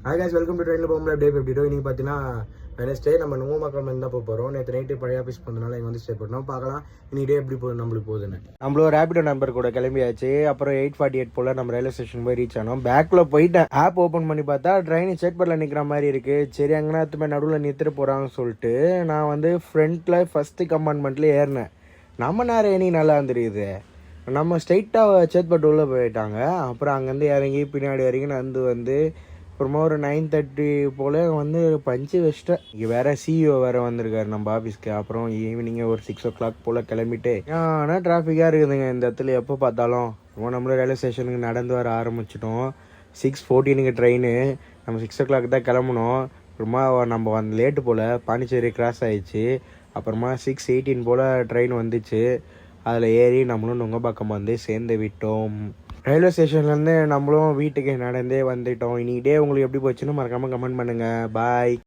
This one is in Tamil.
ஹாய் guys, வெல்கம் டு ட்ரெயினில் போகும்போது டே 52. இன்றைக்கி பார்த்தீங்கன்னா வெனஸ்டே நம்ம நூமாக்கம் தான் போக போகிறோம். நேற்று நைட்டு பழைய ஆஃபீஸ் போனதுனால இங்கே வந்து ஸ்டே பண்ணோம். பார்க்கலாம் இன்னி டே எப்படி போகுது நம்மளுக்கு போகுதுன்னு. நம்மளும் ரேபிடோ நம்பர் கூட கிளம்பியாச்சு. அப்புறம் 8:48 போல் நம்ம ரயில்வே ஸ்டேஷன் போய் ரீச் ஆனோம். பேக்கில் போயிட்டேன். ஆப் ஓப்பன் பண்ணி பார்த்தா ட்ரெயின் செட்பரில் நிற்கிற மாதிரி இருக்குது. சரி அங்கே எத்துமே நடுவில் நிறுத்திட்டு போகிறாங்கன்னு சொல்லிட்டு நான் வந்து ஃப்ரண்ட்டில் ஃபஸ்ட்டு கம்பார்ட்மெண்ட்டில் ஏறினேன். நம்ம நேரம் ஏனி நல்லா இருந்துருக்குது. நம்ம ஸ்ட்ரைட்டாக சேத்பட்டு உள்ளே போயிட்டாங்க. அப்புறம் அங்கேருந்து இறங்கி பின்னாடி வரைக்கும் நடந்து வந்து அப்புறமா ஒரு 9:30 போல் வந்து பஞ்சு வச்சிட்டேன். இங்கே வேறு சிஇஓ வேறு வந்திருக்காரு நம்ம ஆஃபீஸ்க்கு. அப்புறம் ஈவினிங் ஒரு 6 o'clock போல் கிளம்பிட்டு ஆனால் டிராஃபிக்காக இருக்குதுங்க இந்த இடத்துல எப்போ பார்த்தாலும். நம்மளும் ரயில்வே ஸ்டேஷனுக்கு நடந்து வர ஆரம்பிச்சிட்டோம். 6:14 ட்ரெயின். நம்ம 6 o'clock தான் கிளம்பணும். அப்புறமா நம்ம வந்து லேட்டு போல் பாண்டிச்சேரி கிராஸ் ஆகிடுச்சு. அப்புறமா 6:18 போல் ட்ரெயின் வந்துச்சு. அதில் ஏறி நம்மளும் நுங்கம்பாக்கம் வந்து சேர்ந்து விட்டோம். ரயில்வே ஸ்டேஷன்லேருந்து நம்மளும் வீட்டுக்கு நடந்தே வந்துட்டோம். இன்னைக்கு டே உங்களுக்கு எப்படி போச்சுன்னு மறக்காமல் கமெண்ட் பண்ணுங்கள். பாய்.